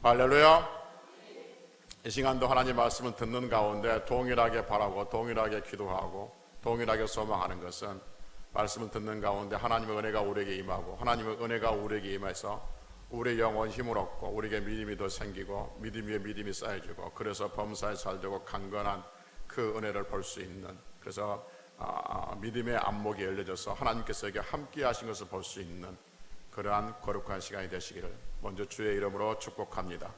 할렐루야. 이 시간도 하나님 말씀을 듣는 가운데 동일하게 바라고 동일하게 기도하고 동일하게 소망하는 것은 말씀을 듣는 가운데 하나님의 은혜가 우리에게 임하고 하나님의 은혜가 우리에게 임해서 우리의 영혼 힘을 얻고 우리에게 믿음이 더 생기고 믿음 위에 믿음이 쌓여지고 그래서 범사에 살되고 강건한 그 은혜를 볼 수 있는, 그래서 믿음의 안목이 열려져서 하나님께서 이게 함께 하신 것을 볼 수 있는 그러한 거룩한 시간이 되시기를 먼저 주의 이름으로 축복합니다.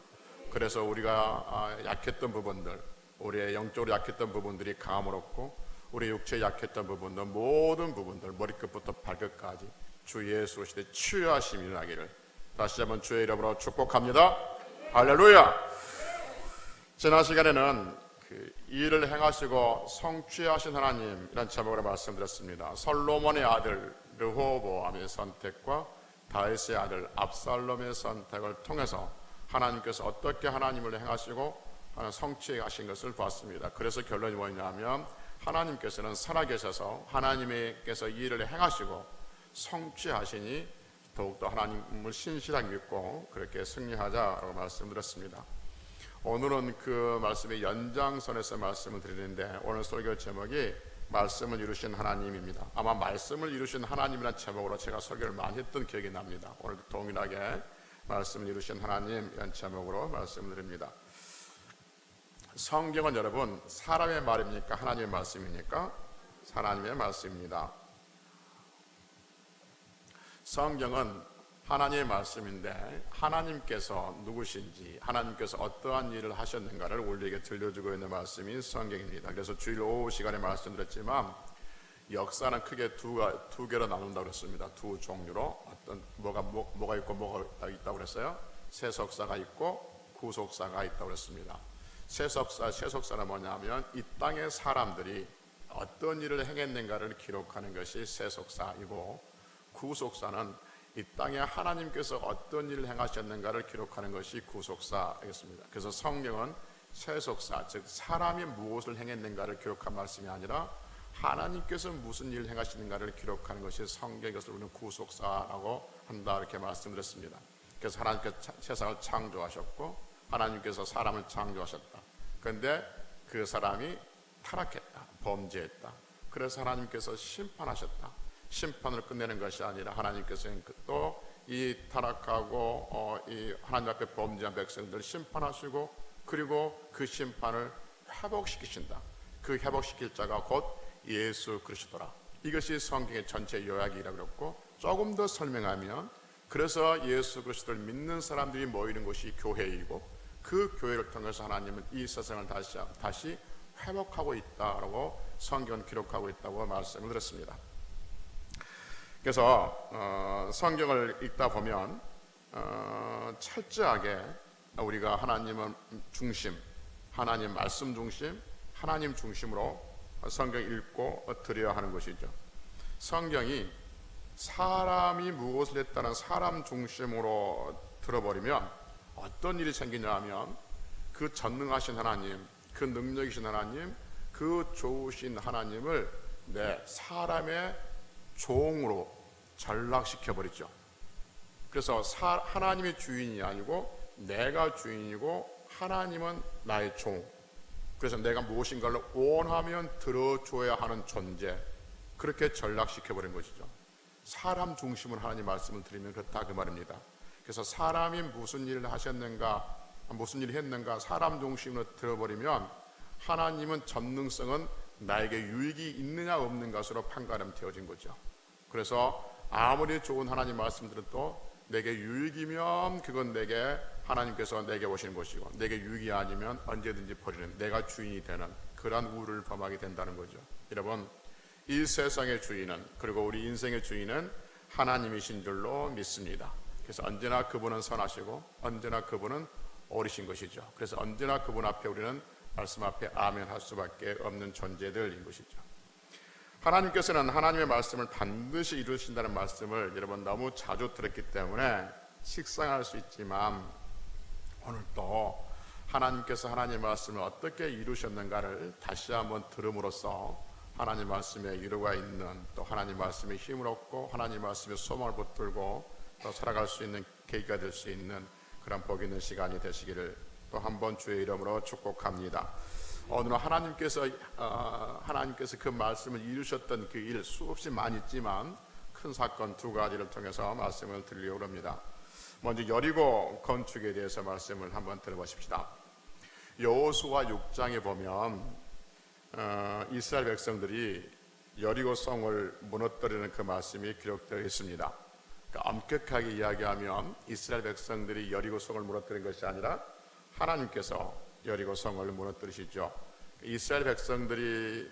그래서 우리가 약했던 부분들, 우리의 영적으로 약했던 부분들이 강함을 얻고 우리 육체에 약했던 부분들, 모든 부분들 머리끝부터 발끝까지 주 예수 그리스도의 치유하심이 일어나기를 다시 한번 주의 이름으로 축복합니다. 할렐루야. 지난 시간에는 이 일을 행하시고 성취하신 하나님이라는 제목으로 말씀드렸습니다. 솔로몬의 아들 르호보암의 선택과 다윗의 아들 압살롬의 선택을 통해서 하나님께서 어떻게 하나님을 행하시고 성취하신 것을 봤습니다. 그래서 결론이 뭐냐면 하나님께서는 살아계셔서 하나님께서 이 일을 행하시고 성취하시니 더욱더 하나님을 신실하게 믿고 그렇게 승리하자라고 말씀드렸습니다. 오늘은 그 말씀의 연장선에서 말씀을 드리는데 오늘 설교 제목이 말씀을 이루신 하나님입니다. 아마 말씀을 이루신 하나님이라는 제목으로 제가 설교를 많이 했던 기억이 납니다. 오늘도 동일하게 말씀을 이루신 하나님이라는 제목으로 말씀을 드립니다. 성경은 여러분 사람의 말입니까? 하나님의 말씀입니까? 하나님의 말씀입니다. 성경은 하나님의 말씀인데 하나님께서 누구신지, 하나님께서 어떠한 일을 하셨는가를 우리에게 들려주고 있는 말씀이 성경입니다. 그래서 주일 오후 시간에 말씀드렸지만 역사는 크게 두 개로 나눈다고 그랬습니다. 두 종류로 어떤 뭐가 있고 뭐가 있다고 그랬어요? 세속사가 있고 구속사가 있다고 그랬습니다. 세속사는 뭐냐면 이 땅의 사람들이 어떤 일을 행했는가를 기록하는 것이 세속사이고, 구속사는 이 땅에 하나님께서 어떤 일을 행하셨는가를 기록하는 것이 구속사이겠습니다. 그래서 성경은 세속사, 즉 사람이 무엇을 행했는가를 기록한 말씀이 아니라 하나님께서 무슨 일을 행하시는가를 기록하는 것이 성경의 것을 우리는 구속사라고 한다, 이렇게 말씀드렸습니다. 그래서 하나님께서 세상을 창조하셨고 하나님께서 사람을 창조하셨다. 그런데 그 사람이 타락했다, 범죄했다. 그래서 하나님께서 심판하셨다. 심판을 끝내는 것이 아니라 하나님께서는 또 이 타락하고 이 하나님 앞에 범죄한 백성들을 심판하시고 그리고 그 심판을 회복시키신다. 그 회복시킬 자가 곧 예수 그리스도라. 이것이 성경의 전체 요약이라고 그랬고, 조금 더 설명하면 그래서 예수 그리스도를 믿는 사람들이 모이는 곳이 교회이고 그 교회를 통해서 하나님은 이 세상을 다시 회복하고 있다라고 성경은 기록하고 있다고 말씀을 드렸습니다. 그래서 성경을 읽다 보면 철저하게 우리가 하나님은 중심, 하나님 말씀 중심, 하나님 중심으로 성경 읽고 드려야 하는 것이죠. 성경이 사람이 무엇을 했다는 사람 중심으로 들어버리면 어떤 일이 생기냐 하면 그 전능하신 하나님, 그 능력이신 하나님, 그 좋으신 하나님을 사람의 종으로 전락시켜버리죠. 그래서 하나님이 주인이 아니고 내가 주인이고 하나님은 나의 종, 그래서 내가 무엇인가를 원하면 들어줘야 하는 존재, 그렇게 전락시켜버린 것이죠. 사람 중심으로 하나님 말씀을 드리면 그렇다 그 말입니다. 그래서 사람이 무슨 일을 하셨는가, 무슨 일을 했는가 사람 중심으로 들어버리면 하나님은 전능성은 나에게 유익이 있느냐 없는 것으로 판가름 되어진 거죠. 그래서 아무리 좋은 하나님 말씀들도 내게 유익이면 그건 하나님께서 내게 오시는 것이고 내게 유익이 아니면 언제든지 버리는, 내가 주인이 되는 그러한 우를 범하게 된다는 거죠. 여러분, 이 세상의 주인은, 그리고 우리 인생의 주인은 하나님이신 줄로 믿습니다. 그래서 언제나 그분은 선하시고 언제나 그분은 옳으신 것이죠. 그래서 언제나 그분 앞에 우리는 말씀 앞에 아멘 할 수밖에 없는 존재들인 것이죠. 하나님께서는 하나님의 말씀을 반드시 이루신다는 말씀을 여러분 너무 자주 들었기 때문에 식상할 수 있지만 오늘 또 하나님께서 하나님의 말씀을 어떻게 이루셨는가를 다시 한번 들음으로써 하나님 말씀에 이루가 있는, 또 하나님 말씀에 힘을 얻고 하나님 말씀에 소망을 붙들고 또 살아갈 수 있는 계기가 될 수 있는 그런 복 있는 시간이 되시기를 또 한 번 주의 이름으로 축복합니다. 오늘 하나님께서 그 말씀을 이루셨던 그 일 수없이 많이 있지만 큰 사건 두 가지를 통해서 말씀을 드리려고 합니다. 먼저 여리고 건축에 대해서 말씀을 한번 들어보십시다. 여호수아 6장에 보면 이스라엘 백성들이 여리고 성을 무너뜨리는 그 말씀이 기록되어 있습니다. 그러니까 엄격하게 이야기하면 이스라엘 백성들이 여리고 성을 무너뜨린 것이 아니라 하나님께서 여리고 성을 무너뜨리시죠. 이스라엘 백성들이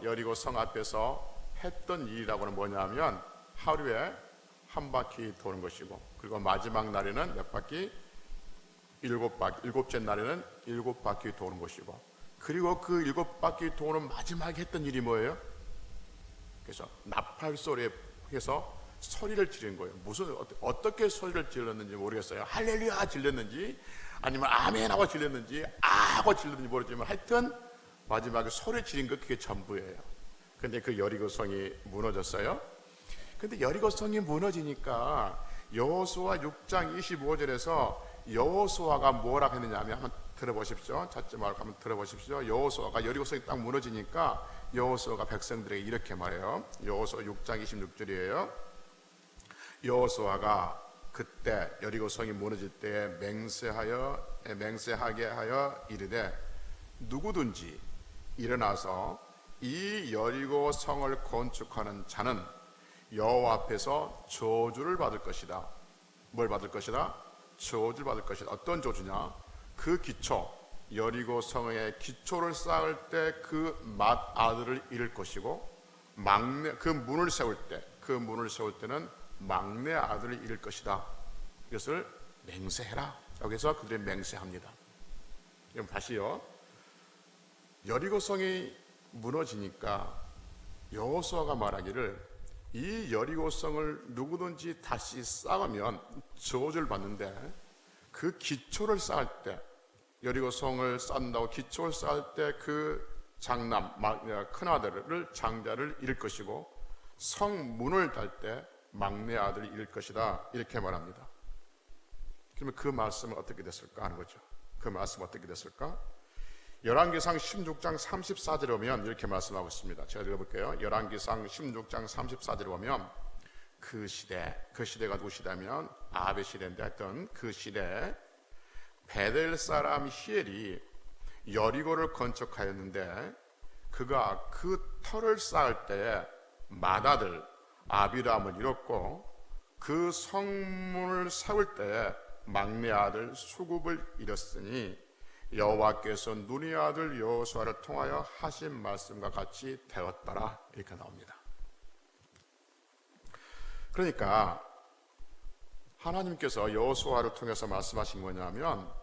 여리고 성 앞에서 했던 일이라고는 뭐냐면 하루에 한 바퀴 도는 것이고, 그리고 마지막 날에는 몇 바퀴? 7바퀴, 일곱째 날에는 7바퀴 도는 것이고, 그리고 그 7바퀴 도는 마지막에 했던 일이 뭐예요? 그래서 나팔 소리에 해서 소리를 지른 거예요. 어떻게 소리를 질렀는지 모르겠어요. 할렐루야 질렀는지 아니면 아멘 하고 질렀는지 하고 질렀는지 모르지만 하여튼 마지막에 소리 지른 거 그게 전부예요. 근데 그 여리고 성이 무너졌어요. 근데 여리고 성이 무너지니까 여호수아 6장 25절에서 여호수아가 뭐라고 했느냐 하면 한번 들어보십시오. 찾지 말고 한번 들어보십시오. 여호수아가 여리고 성이 딱 무너지니까 여호수아가 백성들에게 이렇게 말해요. 여호수아 6장 26절이에요. 여호수아가 그때 여리고 성이 무너질 때에 맹세하게 하여 이르되 누구든지 일어나서 이 여리고 성을 건축하는 자는 여호와 앞에서 저주를 받을 것이다. 뭘 받을 것이다? 저주를 받을 것이다. 어떤 저주냐? 그 기초, 여리고 성의 기초를 쌓을 때 그 맏아들을 잃을 것이고, 그 문을 세울 때는 막내 아들을 잃을 것이다. 이것을 맹세해라. 여기서 그들이 맹세합니다. 그럼 다시요. 여리고 성이 무너지니까 여호수아가 말하기를 이 여리고 성을 누구든지 다시 쌓으면 저주를 받는데, 그 기초를 쌓을 때, 여리고 성을 쌓는다고 기초를 쌓을 때 그 장남, 큰아들을 장자를 잃을 것이고, 성문을 달 때 막내 아들을 잃을 것이다. 이렇게 말합니다. 그러면 그 말씀은 어떻게 됐을까 하는 거죠. 그 말씀은 어떻게 됐을까? 열왕기상 16장 34절에 보면 이렇게 말씀하고 있습니다. 제가 읽어볼게요. 열왕기상 16장 34절에 보면 그 시대가 누구 시대면 아합의 시대인데, 하여튼 그 시대에 베델 사람 히엘이 여리고를 건축하였는데, 그가 그 터를 쌓을 때에 맏아들 아비람을 잃었고, 그 성문을 세울 때에 막내 아들 수굽을 잃었으니 여호와께서 눈의 아들 여호수아를 통하여 하신 말씀과 같이 되었더라. 이렇게 나옵니다. 그러니까 하나님께서 여호수아를 통해서 말씀하신 뭐냐면,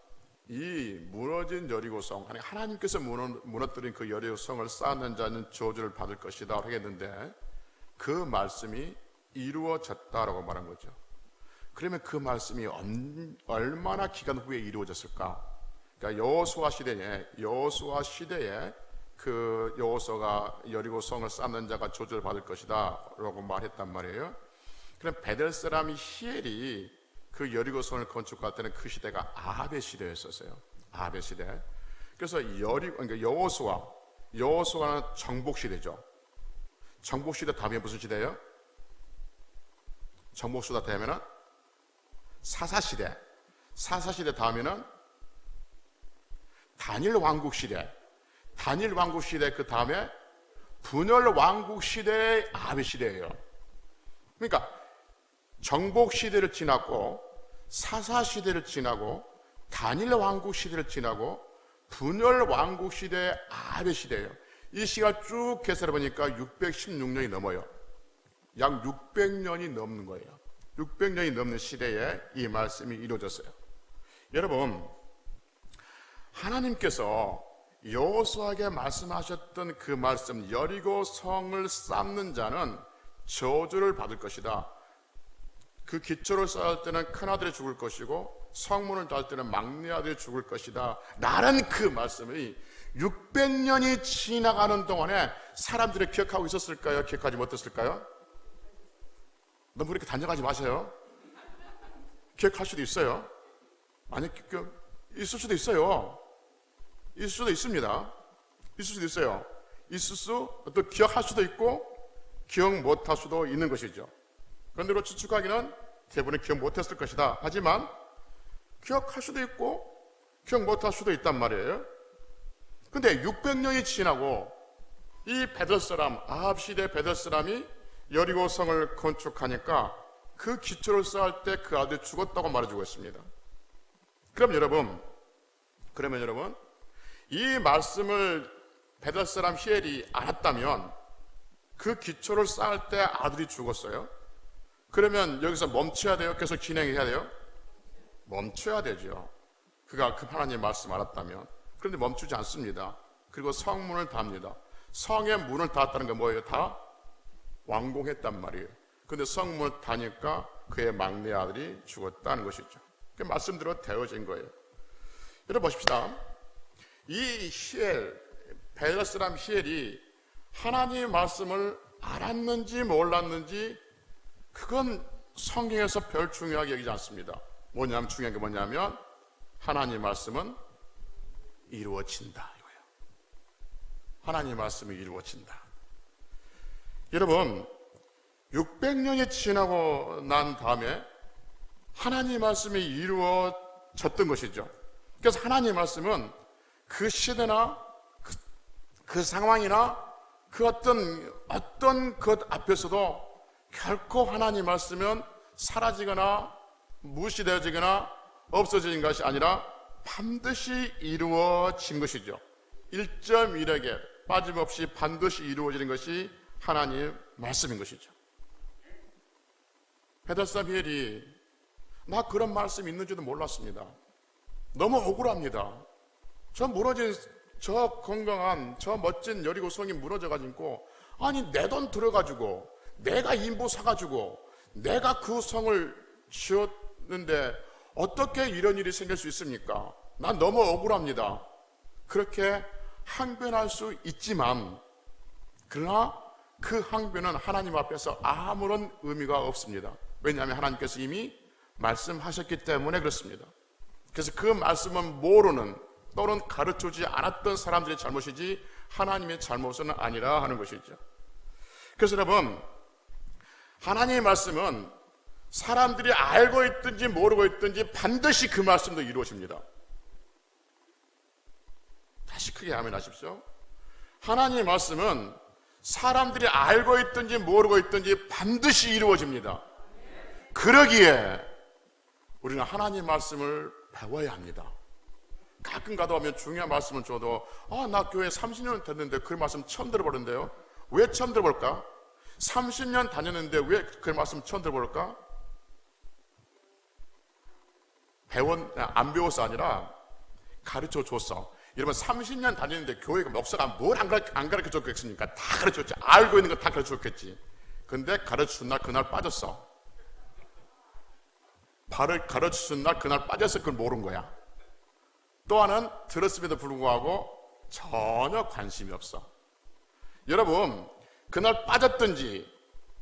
이 무너진 여리고성, 하나님께서 무너뜨린 그 여리고성을 쌓는 자는 저주를 받을 것이다 하겠는데, 그 말씀이 이루어졌다라고 말한 거죠. 그러면 그 말씀이 얼마나 기간 후에 이루어졌을까? 그러니까 여호수아 시대에 그 여호수아가 여리고성을 쌓는 자가 저주를 받을 것이다라고 말했단 말이에요. 그럼 베델 사람 히엘이 그 여리고성을 건축할 때는 그 시대가 아합의 시대였었어요. 아합의 시대. 그래서 여호수아는 정복 시대죠. 정복 시대 다음에 무슨 시대예요? 정복 시대 다음에는 사사 시대. 사사 시대 다음에는 다니엘 왕국 시대. 다니엘 왕국 시대 그 다음에 분열 왕국 시대의 아합의 시대예요. 그러니까 정복 시대를 지났고, 사사 시대를 지나고, 다니엘 왕국 시대를 지나고, 분열 왕국 시대의 아합의 시대예요. 이 시간 쭉 계산해 보니까 616년이 넘어요. 약 600년이 넘는 거예요. 600년이 넘는 시대에 이 말씀이 이루어졌어요. 여러분, 하나님께서 여호수아에게 말씀하셨던 그 말씀, 여리고 성을 쌓는 자는 저주를 받을 것이다. 그 기초를 쌓을 때는 큰아들이 죽을 것이고 성문을 달 때는 막내 아들이 죽을 것이다 라는 그 말씀이 600년이 지나가는 동안에 사람들이 기억하고 있었을까요? 기억하지 못했을까요? 너무 그렇게 단정하지 마세요. 기억할 수도 있어요. 아니, 있을 수도 있어요. 있을 수도 있습니다. 있을 수도 있어요. 또 기억할 수도 있고 기억 못할 수도 있는 것이죠. 그런데 추측하기는 대부분 기억 못했을 것이다. 하지만 기억할 수도 있고 기억 못할 수도 있단 말이에요. 근데 600년이 지나고 이 베델 사람, 아합 시대 베델 사람이 여리고 성을 건축하니까 그 기초를 쌓을 때 그 아들이 죽었다고 말해주고 있습니다. 그러면 여러분, 이 말씀을 베델 사람 히엘이 알았다면 그 기초를 쌓을 때 아들이 죽었어요. 그러면 여기서 멈춰야 돼요? 계속 진행해야 돼요? 멈춰야 되죠. 그가 그 하나님의 말씀 알았다면. 그런데 멈추지 않습니다. 그리고 성문을 닫습니다. 성의 문을 닫았다는 건 뭐예요? 다 완공했단 말이에요. 그런데 성문을 닫으니까 그의 막내 아들이 죽었다는 것이죠. 그 말씀대로 되어진 거예요. 여러분 보십시다. 이 베델 사람 히엘이 하나님의 말씀을 알았는지 몰랐는지 그건 성경에서 별 중요하게 여기지 않습니다. 중요한 게 뭐냐면 하나님의 말씀은 이루어진다 이거예요. 하나님의 말씀이 이루어진다. 여러분 600년이 지나고 난 다음에 하나님의 말씀이 이루어졌던 것이죠. 그래서 하나님의 말씀은 그 시대나 그 상황이나 그 어떤 것 앞에서도 결코 하나님의 말씀은 사라지거나 무시되어지거나 없어진 것이 아니라 반드시 이루어진 것이죠. 1.1에게 빠짐없이 반드시 이루어지는 것이 하나님의 말씀인 것이죠. 베델 사람 히엘이 나 그런 말씀이 있는지도 몰랐습니다. 너무 억울합니다. 저 무너진 저 건강한 저 멋진 여리고 성이 무너져가지고 아니 내 돈 들어가지고 내가 인부 사가지고 내가 그 성을 지었는데 어떻게 이런 일이 생길 수 있습니까? 난 너무 억울합니다. 그렇게 항변할 수 있지만 그러나 그 항변은 하나님 앞에서 아무런 의미가 없습니다. 왜냐하면 하나님께서 이미 말씀하셨기 때문에 그렇습니다. 그래서 그 말씀은 모르는 또는 가르쳐주지 않았던 사람들의 잘못이지 하나님의 잘못은 아니라 하는 것이죠. 그래서 여러분 하나님의 말씀은 사람들이 알고 있든지 모르고 있든지 반드시 그 말씀도 이루어집니다. 다시 크게 아멘 하십시오. 하나님의 말씀은 사람들이 알고 있든지 모르고 있든지 반드시 이루어집니다. 그러기에 우리는 하나님의 말씀을 배워야 합니다. 가끔 가다 보면 중요한 말씀을 줘도 나 교회 30년 됐는데 그 말씀 처음 들어보는데요. 왜 처음 들어볼까? 30년 다녔는데 왜 그 말씀 처음 들어볼까? 안 배워서 아니라 가르쳐 줬어. 여러분 30년 다녔는데 교회가 목사가 뭘 안 가르쳐 줬겠습니까? 다 가르쳐 줬지. 알고 있는 거 다 가르쳐 줬겠지. 근데 가르쳐 준 날 그날 빠졌어. 발을 가르쳐 준 날 그날 빠져서 그걸 모른 거야. 또 하나는 들었음에도 불구하고 전혀 관심이 없어. 여러분 그날 빠졌든지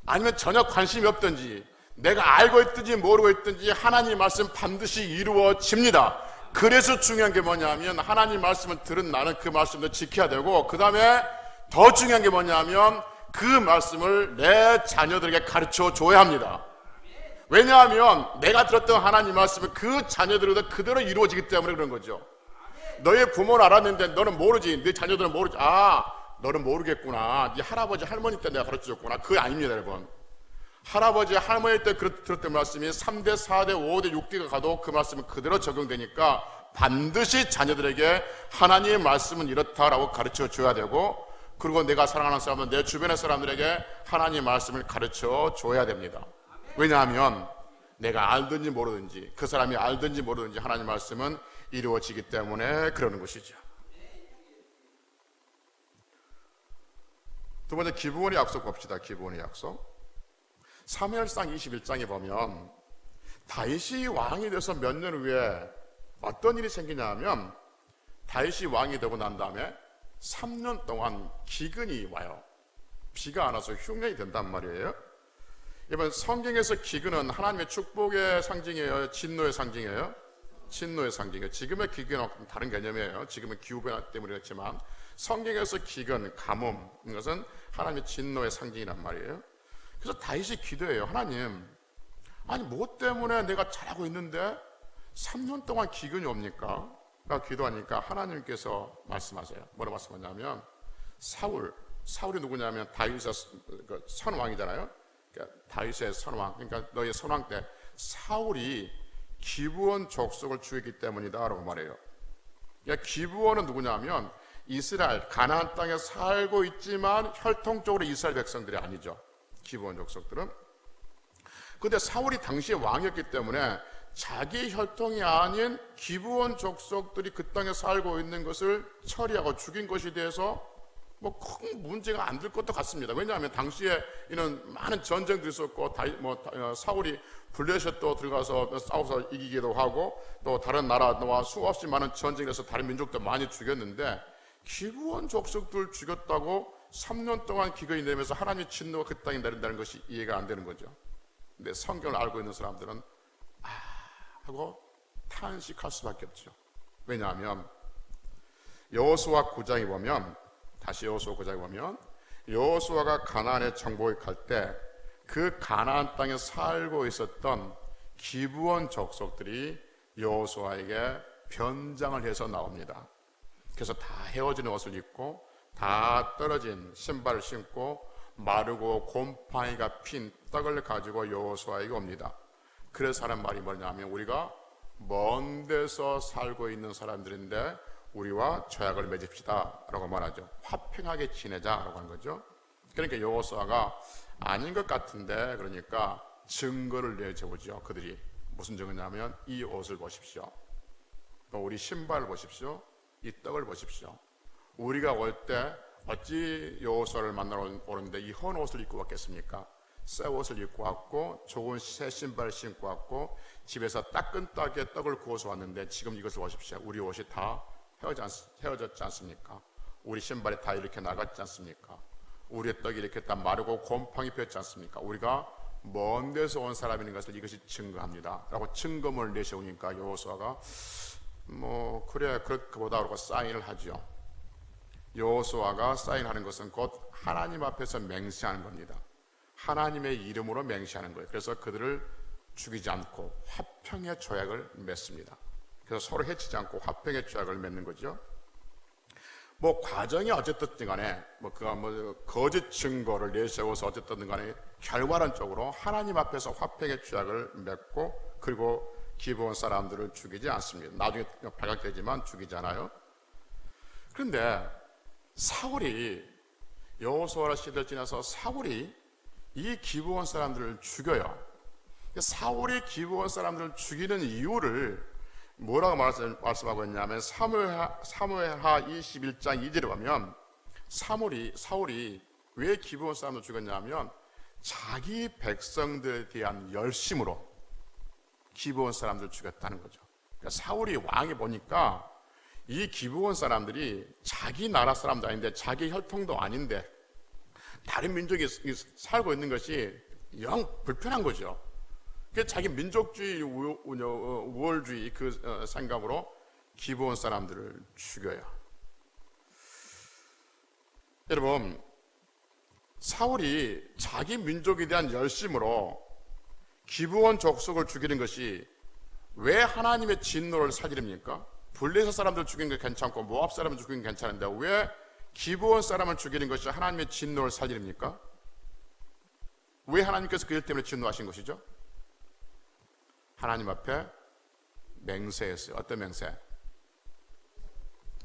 아니면 전혀 관심이 없든지 내가 알고 있든지 모르고 있든지 하나님 말씀 반드시 이루어집니다. 그래서 중요한 게 뭐냐면 하나님 말씀을 들은 나는 그 말씀도 지켜야 되고 그 다음에 더 중요한 게 뭐냐면 그 말씀을 내 자녀들에게 가르쳐 줘야 합니다. 왜냐하면 내가 들었던 하나님 말씀은 그 자녀들에게 그대로 이루어지기 때문에 그런 거죠. 너의 부모는 알았는데 너는 모르지. 네 자녀들은 모르지. 너는 모르겠구나. 네 할아버지 할머니 때 내가 가르쳐줬구나. 그게 아닙니다 여러분. 할아버지 할머니 때 들었던 말씀이 3대 4대 5대 6대가 가도 그 말씀은 그대로 적용되니까 반드시 자녀들에게 하나님의 말씀은 이렇다라고 가르쳐 줘야 되고 그리고 내가 사랑하는 사람은 내 주변의 사람들에게 하나님의 말씀을 가르쳐 줘야 됩니다. 왜냐하면 내가 알든지 모르든지 그 사람이 알든지 모르든지 하나님의 말씀은 이루어지기 때문에 그러는 것이죠. 두 번째 기브온의 약속 봅시다. 기브온의 약속. 사무엘상 21장에 보면 다윗이 왕이 돼서 몇 년 후에 어떤 일이 생기냐 하면 다윗이 왕이 되고 난 다음에 3년 동안 기근이 와요. 비가 안 와서 흉년이 된단 말이에요. 이번 성경에서 기근은 하나님의 축복의 상징이에요? 진노의 상징이에요? 진노의 상징이에요. 지금의 기근은 다른 개념이에요. 지금은 기후변화 때문에 그렇지만 성경에서 기근, 가뭄 이것은 하나님의 진노의 상징이란 말이에요. 그래서 다윗이 기도해요. 하나님, 아니 뭐 때문에 내가 잘하고 있는데 3년 동안 기근이 옵니까? 라고 기도하니까 하나님께서 말씀하세요. 뭐라고 말씀하냐면 사울이 누구냐면 다윗의 선왕이잖아요. 그러니까 다윗의 선왕, 그러니까 너의 선왕 때 사울이 기브온 족속을 죽였기 때문이다 라고 말해요. 그러니까 기브온은 누구냐면 이스라엘 가나안 땅에 살고 있지만 혈통적으로 이스라엘 백성들이 아니죠. 기브온 족속들은. 그런데 사울이 당시에 왕이었기 때문에 자기 혈통이 아닌 기브온 족속들이 그 땅에 살고 있는 것을 처리하고 죽인 것에 대해서 뭐 큰 문제가 안 될 것도 같습니다. 왜냐하면 당시에 이런 많은 전쟁도 있었고 사울이 블레셋도 들어가서 싸워서 이기기도 하고 또 다른 나라와 수없이 많은 전쟁을 해서 다른 민족도 많이 죽였는데 기브온 족속들 죽였다고 3년 동안 기근이 내면서 하나님의 진노가 그 땅에 내린다는 것이 이해가 안 되는 거죠. 근데 성경을 알고 있는 사람들은 하고 탄식할 수밖에 없죠. 왜냐하면 여호수아 9장에 보면 다시 여호수아 9장에 보면 여호수아가 가나안에 정복할 때 그 가나안 땅에 살고 있었던 기브온 족속들이 여호수아에게 변장을 해서 나옵니다. 그래서 다 헤어진 옷을 입고 다 떨어진 신발을 신고 마르고 곰팡이가 핀 떡을 가지고 여호수아에게 옵니다. 그래서 하는 말이 뭐냐면 우리가 먼 데서 살고 있는 사람들인데 우리와 조약을 맺읍시다 라고 말하죠. 화평하게 지내자 라고 하는 거죠. 그러니까 여호수아가 아닌 것 같은데 그러니까 증거를 내세우죠. 그들이 무슨 증거냐면 이 옷을 보십시오, 또 우리 신발을 보십시오, 이 떡을 보십시오. 우리가 올 때 어찌 여호수아를 만나러 오는데 이 헌 옷을 입고 왔겠습니까? 새 옷을 입고 왔고 좋은 새 신발을 신고 왔고 집에서 따끈따하게 떡을 구워서 왔는데 지금 이것을 보십시오. 우리 옷이 다 헤어졌지 않습니까? 우리 신발이 다 이렇게 나갔지 않습니까? 우리의 떡이 이렇게 다 마르고 곰팡이 피었지 않습니까? 우리가 먼 데서 온 사람인 것을 이것이 증거합니다 라고 증거문을 내세우니까 여호수아가 그래 그렇게보다 그러고 사인을 하죠. 여호수아가 사인하는 것은 곧 하나님 앞에서 맹세하는 겁니다. 하나님의 이름으로 맹세하는 거예요. 그래서 그들을 죽이지 않고 화평의 조약을 맺습니다. 그래서 서로 해치지 않고 화평의 조약을 맺는 거죠. 과정이 어쨌든 간에 그가 거짓 증거를 내세워서 어쨌든 간에 결과론적으로 하나님 앞에서 화평의 조약을 맺고 그리고 기브온 사람들을 죽이지 않습니다. 나중에 발각되지만 죽이지 않아요. 그런데 사울이 여호수아 시대를 지나서 사울이 이 기브온 사람들을 죽여요. 사울이 기브온 사람들을 죽이는 이유를 뭐라고 말씀하고 있냐면 사무엘하 21장 2절에 보면 사울이 왜 기브온 사람을 죽였냐면 자기 백성들에 대한 열심으로 기브온 사람들을 죽였다는 거죠. 그러니까 사울이 왕이 보니까 이 기브온 사람들이 자기 나라 사람도 아닌데 자기 혈통도 아닌데 다른 민족이 살고 있는 것이 영 불편한 거죠. 자기 민족주의, 우월주의 그 생각으로 기브온 사람들을 죽여요. 여러분, 사울이 자기 민족에 대한 열심으로 기브온 족속을 죽이는 것이 왜 하나님의 진노를 사지릅니까? 블레셋 사람들 죽이는 게 괜찮고 모압 사람을 죽이는 게 괜찮은데 왜 기브온 사람을 죽이는 것이 하나님의 진노를 사지릅니까? 왜 하나님께서 그일 때문에 진노하신 것이죠? 하나님 앞에 맹세했어요. 어떤 맹세?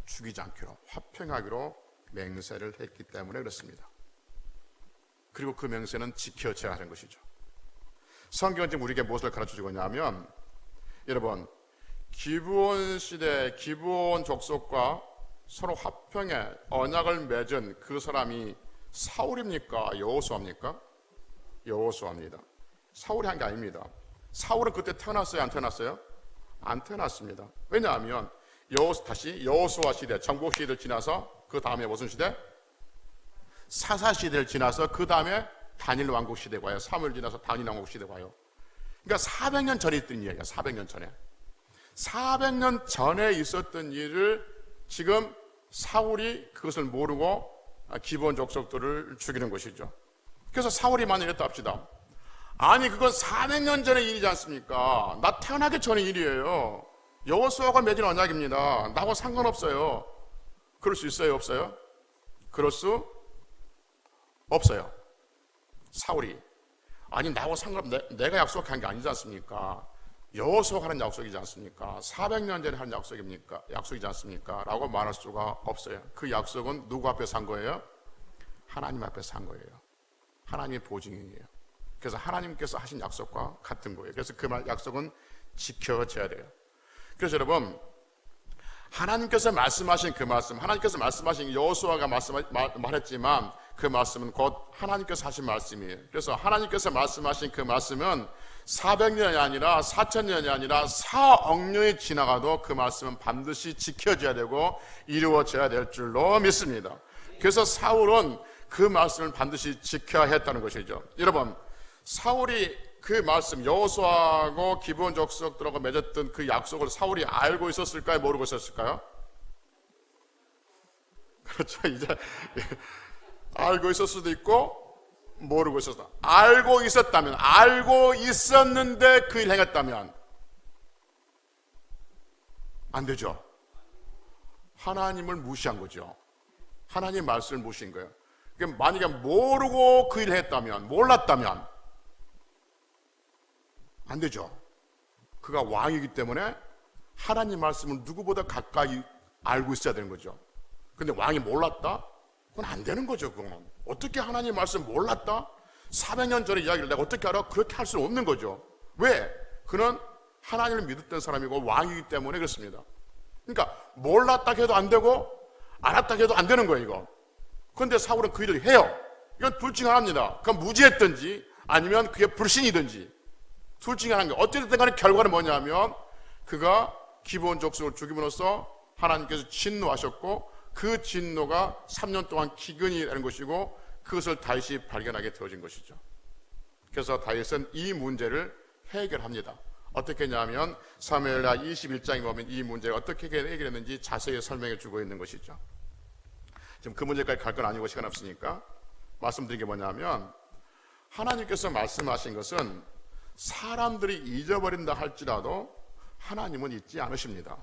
죽이지 않기로, 화평하기로 맹세를 했기 때문에 그렇습니다. 그리고 그 맹세는 지켜져야 하는 것이죠. 성경은 지금 우리에게 무엇을 가르쳐주고 있냐면 여러분, 기브온 시대 기브온 족속과 서로 화평의 언약을 맺은 그 사람이 사울입니까? 여호수아입니까? 여호수아입니다. 사울이 한 게 아닙니다. 사울은 그때 태어났어요? 안 태어났어요? 안 태어났습니다. 왜냐하면 여호수아 시대, 정복 시대를 지나서 그 다음에 무슨 시대? 사사 시대를 지나서 그 다음에 다니엘 왕국 시대가 와요. 사무엘 지나서 다니엘 왕국 시대가 와요. 그러니까 400년 전에 있던 이야기야. 400년 전에. 400년 전에 있었던 일을 지금 사울이 그것을 모르고 기브온 족속들을 죽이는 것이죠. 그래서 사울이 만약 이랬다 합시다. 아니 그건 400년 전의 일이지 않습니까? 나 태어나기 전의 일이에요. 여호수아가 맺은 언약입니다. 나하고 상관없어요. 그럴 수 있어요? 없어요? 그럴 수 없어요. 사울이 아니 나하고 상관없 내가 약속한 게 아니지 않습니까? 여호수아가 하는 약속이지 않습니까? 400년 전에 한 약속입니까? 약속이지 않습니까? 라고 말할 수가 없어요. 그 약속은 누구 앞에서 한 거예요? 하나님 앞에서 한 거예요. 하나님의 보증이에요. 그래서 하나님께서 하신 약속과 같은 거예요. 그래서 그 약속은 지켜져야 돼요. 그래서 여러분, 하나님께서 말씀하신 그 말씀, 하나님께서 말씀하신 여호수아가 말했지만 그 말씀은 곧 하나님께서 하신 말씀이에요. 그래서 하나님께서 말씀하신 그 말씀은 400년이 아니라 4,000년이 아니라 4억 년이 지나가도 그 말씀은 반드시 지켜져야 되고 이루어져야 될 줄로 믿습니다. 그래서 사울은 그 말씀을 반드시 지켜야 했다는 것이죠. 여러분, 사울이 그 말씀, 여호수아하고 기브온 족속들하고 맺었던 그 약속을 사울이 알고 있었을까요? 모르고 있었을까요? 그렇죠. 이제 알고 있을 수도 있고 모르고 있었다. 알고 있었다면, 알고 있었는데 그 일 행했다면 안 되죠. 하나님을 무시한 거죠. 하나님 말씀을 무시한 거예요. 만약에 모르고 그 일을 했다면, 몰랐다면 안 되죠. 그가 왕이기 때문에 하나님 말씀을 누구보다 가까이 알고 있어야 되는 거죠. 근데 왕이 몰랐다? 그건 안 되는 거죠. 그건 어떻게 하나님 말씀 몰랐다? 400년 전의 이야기를 내가 어떻게 알아? 그렇게 할 수는 없는 거죠. 왜? 그는 하나님을 믿었던 사람이고 왕이기 때문에 그렇습니다. 그러니까 몰랐다 해도 안 되고 알았다 해도 안 되는 거예요. 이거. 그런데 사울은 그 일을 해요. 이건 둘 중 하나입니다. 그건 무지했든지 아니면 그게 불신이든지 둘 중에 하나인 거예요. 어쨌든 간에 결과는 뭐냐면 그가 기브온 족속을 죽임으로써 하나님께서 진노하셨고 그 진노가 3년 동안 기근이 되는 것이고 그것을 다윗이 발견하게 되어진 것이죠. 그래서 다윗은 이 문제를 해결합니다. 어떻게 했냐면 사무엘하 21장에 보면 이 문제가 어떻게 해결했는지 자세히 설명해 주고 있는 것이죠. 지금 그 문제까지 갈 건 아니고 시간 없으니까 말씀드린 게 뭐냐면 하나님께서 말씀하신 것은 사람들이 잊어버린다 할지라도 하나님은 잊지 않으십니다.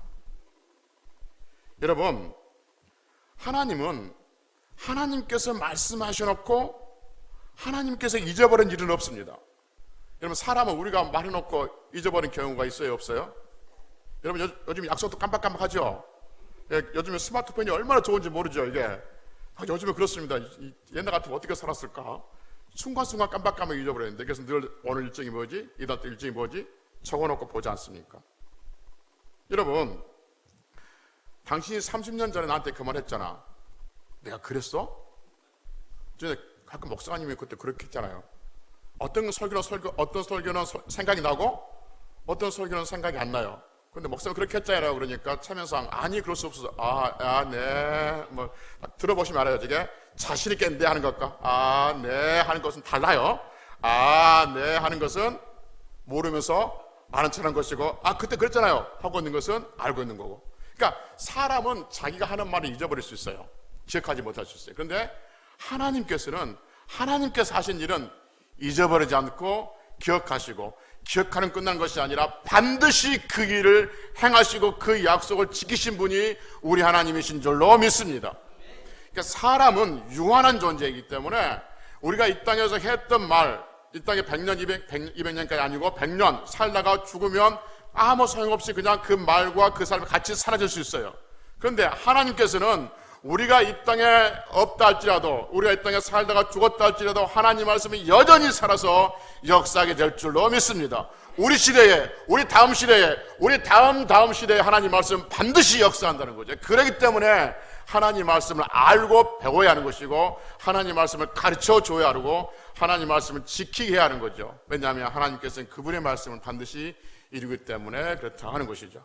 여러분, 하나님은 하나님께서 말씀하셔놓고 하나님께서 잊어버린 일은 없습니다. 여러분, 사람은 우리가 말해놓고 잊어버린 경우가 있어요, 없어요? 여러분, 요즘 약속도 깜빡깜빡하죠? 예, 요즘에 스마트폰이 얼마나 좋은지 모르죠, 이게. 요즘에 그렇습니다. 옛날 같으면 어떻게 살았을까? 순간순간 깜빡깜빡 잊어버렸는데, 그래서 늘 오늘 일정이 뭐지? 이달 또 일정이 뭐지? 적어놓고 보지 않습니까? 여러분, 당신이 30년 전에 나한테 그 말 했잖아. 내가 그랬어? 전에 가끔 목사님이 그때 그렇게 했잖아요. 어떤 설교는 생각이 나고 어떤 설교는 생각이 안 나요. 근데 목사님 그렇게 했잖아요. 그러니까 참여상 아니 그럴 수 없어서 네 뭐 들어보시면 알아요. 이게 자신 있게 네 하는 것과 네 하는 것은 달라요. 네 하는 것은 모르면서 아는 척하는 것이고 그때 그랬잖아요 하고 있는 것은 알고 있는 거고. 그러니까 사람은 자기가 하는 말을 잊어버릴 수 있어요. 기억하지 못할 수 있어요. 그런데 하나님께서 하신 일은 잊어버리지 않고 기억하시고, 기억하는 끝난 것이 아니라 반드시 그 일을 행하시고 그 약속을 지키신 분이 우리 하나님이신 줄로 믿습니다. 그러니까 사람은 유한한 존재이기 때문에 우리가 이 땅에서 했던 말, 이 땅에 100년, 200년까지 아니고 100년 살다가 죽으면 아무 소용없이 그냥 그 말과 그 사람이 같이 사라질 수 있어요. 그런데 하나님께서는 우리가 이 땅에 없다 할지라도, 우리가 이 땅에 살다가 죽었다 할지라도 하나님 말씀이 여전히 살아서 역사하게 될 줄로 믿습니다. 우리 시대에, 우리 다음 시대에, 우리 다음 시대에 하나님 말씀 반드시 역사한다는 거죠. 그렇기 때문에 하나님 말씀을 알고 배워야 하는 것이고, 하나님 말씀을 가르쳐 줘야 하고, 하나님 말씀을 지키게 해야 하는 거죠. 왜냐하면 하나님께서는 그분의 말씀을 반드시 이루기 때문에 그렇다 하는 것이죠.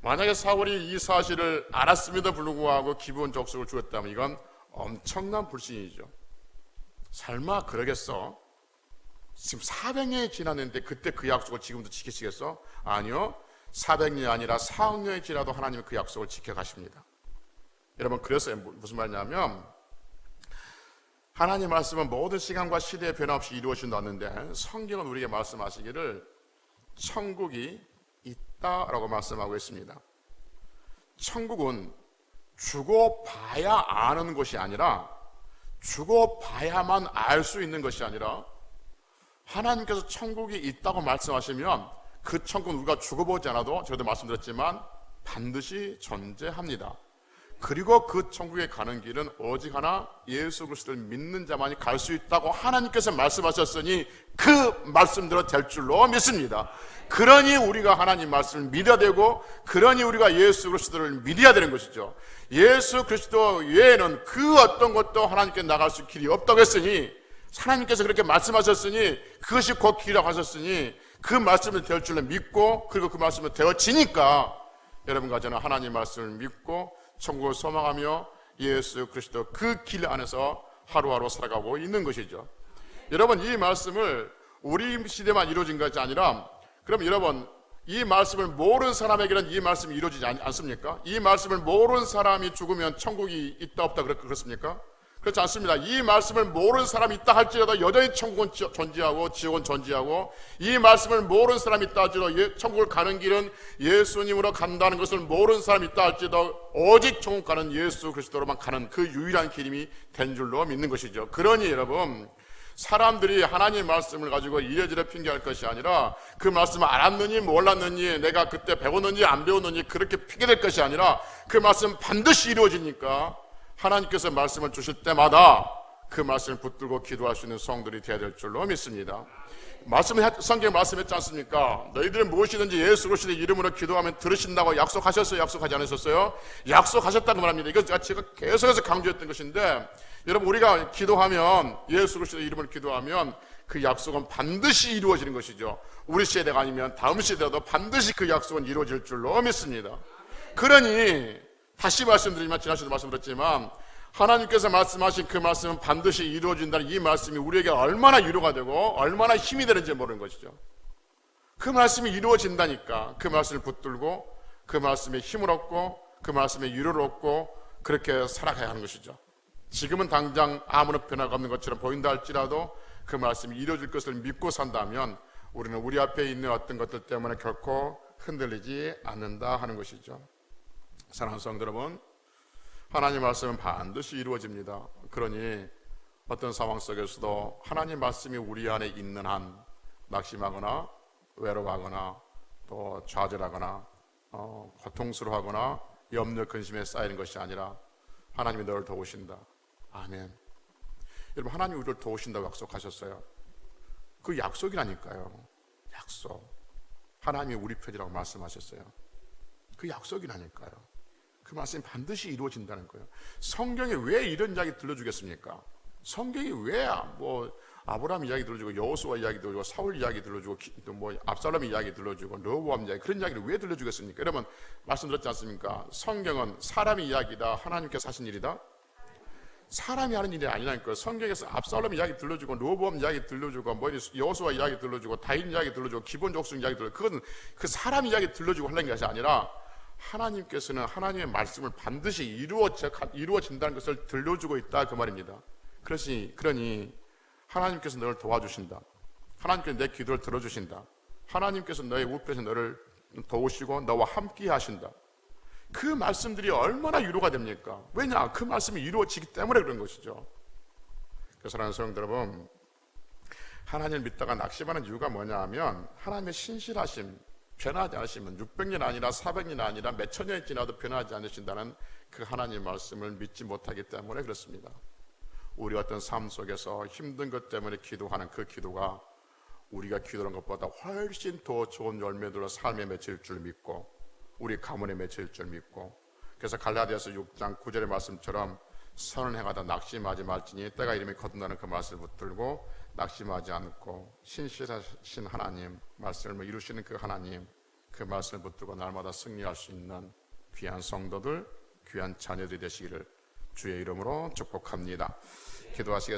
만약에 사울이 이 사실을 알았음에도 불구하고 기브온 족속을 죽였다면 이건 엄청난 불신이죠. 설마 그러겠어? 지금 400년이 지났는데 그때 그 약속을 지금도 지키시겠어? 아니요. 400년이 아니라 4억 년이 지나도 하나님은 그 약속을 지켜가십니다. 여러분, 그래서 무슨 말이냐면 하나님 말씀은 모든 시간과 시대에 변함없이 이루어진다는데 성경은 우리에게 말씀하시기를 천국이 있다라고 말씀하고 있습니다. 천국은 죽어봐야 아는 것이 아니라 죽어봐야만 알 수 있는 것이 아니라 하나님께서 천국이 있다고 말씀하시면 그 천국은 우리가 죽어보지 않아도 저도 말씀드렸지만 반드시 존재합니다. 그리고 그 천국에 가는 길은 오직 하나 예수 그리스도를 믿는 자만이 갈 수 있다고 하나님께서 말씀하셨으니 그 말씀대로 될 줄로 믿습니다. 그러니 우리가 하나님 말씀을 믿어야 되고 그러니 우리가 예수 그리스도를 믿어야 되는 것이죠. 예수 그리스도 외에는 그 어떤 것도 하나님께 나갈 수 길이 없다고 했으니 하나님께서 그렇게 말씀하셨으니 그것이 곧 길이라고 하셨으니 그 말씀을 될 줄로 믿고 그리고 그 말씀을 되어지니까 여러분과 저는 하나님 말씀을 믿고 천국을 소망하며 예수 그리스도 그 길 안에서 하루하루 살아가고 있는 것이죠. 여러분, 이 말씀을 우리 시대만 이루어진 것이 아니라 그럼 여러분, 이 말씀을 모르는 사람에게는 이 말씀이 이루어지지 않습니까? 이 말씀을 모르는 사람이 죽으면 천국이 있다 없다 그렇습니까? 그렇지 않습니다. 이 말씀을 모르는 사람이 있다 할지라도 여전히 천국은 존재하고 지옥은 존재하고 이 말씀을 모르는 사람이 있다 할지라도 천국을 가는 길은 예수님으로 간다는 것을 모르는 사람이 있다 할지라도 오직 천국 가는 예수 그리스도로만 가는 그 유일한 길임이 된 줄로 믿는 것이죠. 그러니 여러분, 사람들이 하나님의 말씀을 가지고 이래저래 핑계할 것이 아니라 그 말씀을 알았느니 몰랐느니 내가 그때 배웠느니 안 배웠느니 그렇게 핑계될 것이 아니라 그 말씀 반드시 이루어지니까 하나님께서 말씀을 주실 때마다 그 말씀을 붙들고 기도할 수 있는 성들이 되어야 될 줄로 믿습니다. 성경 말씀했지 않습니까? 너희들은 무엇이든지 예수 그리스도의 이름으로 기도하면 들으신다고 약속하셨어요? 약속하지 않으셨어요? 약속하셨다고 말합니다. 이거 제가 계속해서 강조했던 것인데 여러분, 우리가 기도하면 예수 그리스도의 이름으로 기도하면 그 약속은 반드시 이루어지는 것이죠. 우리 세대가 아니면 다음 세대도 반드시 그 약속은 이루어질 줄로 믿습니다. 그러니 다시 말씀드리지만 지난주에도 말씀드렸지만 하나님께서 말씀하신 그 말씀은 반드시 이루어진다는 이 말씀이 우리에게 얼마나 위로가 되고 얼마나 힘이 되는지 모르는 것이죠. 그 말씀이 이루어진다니까 그 말씀을 붙들고 그 말씀에 힘을 얻고 그 말씀에 위로를 얻고 그렇게 살아가야 하는 것이죠. 지금은 당장 아무런 변화가 없는 것처럼 보인다 할지라도 그 말씀이 이루어질 것을 믿고 산다면 우리는 우리 앞에 있는 어떤 것들 때문에 결코 흔들리지 않는다 하는 것이죠. 사랑하는 성도 여러분, 하나님 말씀은 반드시 이루어집니다. 그러니 어떤 상황 속에서도 하나님 말씀이 우리 안에 있는 한 낙심하거나 외로워하거나 또 좌절하거나 고통스러워하거나 염려 근심에 쌓이는 것이 아니라 하나님이 너를 도우신다. 아멘. 여러분, 하나님이 우리를 도우신다고 약속하셨어요. 그 약속이라니까요. 약속. 하나님이 우리 편이라고 말씀하셨어요. 그 약속이라니까요. 그 말씀이 반드시 이루어진다는 거예요. 성경에 왜 이런 이야기 들려주겠습니까? 성경이 왜 아브라함 이야기 들려주고 여호수아 이야기 들려주고 사울 이야기 들려주고 또 압살롬 이야기 들려주고 르호보암 이야기 그런 이야기를 왜 들려주겠습니까? 여러분, 말씀드렸지 않습니까? 성경은 사람의 이야기다, 하나님께서 하신 일이다. 사람이 하는 일이 아니라니까요. 성경에서 압살롬 이야기 들려주고 르호보암 이야기 들려주고 여호수아 이야기 들려주고 다윗 이야기 들려주고 기본 족속 이야기 들려주고 그건 그 사람 이야기 들려주고 하려는 것이 아니라 하나님께서는 하나님의 말씀을 반드시 이루어진다는 것을 들려주고 있다 그 말입니다. 그러니 하나님께서 너를 도와주신다. 하나님께서 내 기도를 들어주신다. 하나님께서 너의 우편에서 너를 도우시고 너와 함께 하신다. 그 말씀들이 얼마나 위로가 됩니까? 왜냐? 그 말씀이 이루어지기 때문에 그런 것이죠. 그래서 사랑하는 성도 여러분, 하나님을 믿다가 낙심하는 이유가 뭐냐 하면 하나님의 신실하심, 변하지 않으시면 600년 아니라 400년 아니라 몇천 년이 지나도 변하지 않으신다는 그 하나님의 말씀을 믿지 못하기 때문에 그렇습니다. 우리 어떤 삶 속에서 힘든 것 때문에 기도하는 그 기도가 우리가 기도하는 것보다 훨씬 더 좋은 열매들로 삶에 맺힐 줄 믿고 우리 가문에 맺힐 줄 믿고 그래서 갈라디아서 6장 9절의 말씀처럼 선을 행하다 낙심하지 말지니 때가 이름이 거듭나는 그 말씀을 붙들고 낙심하지 않고 신실하신 하나님 말씀을 이루시는 그 하나님 그 말씀을 붙들고 날마다 승리할 수 있는 귀한 성도들 귀한 자녀들이 되시기를 주의 이름으로 축복합니다. 기도하시겠습니다.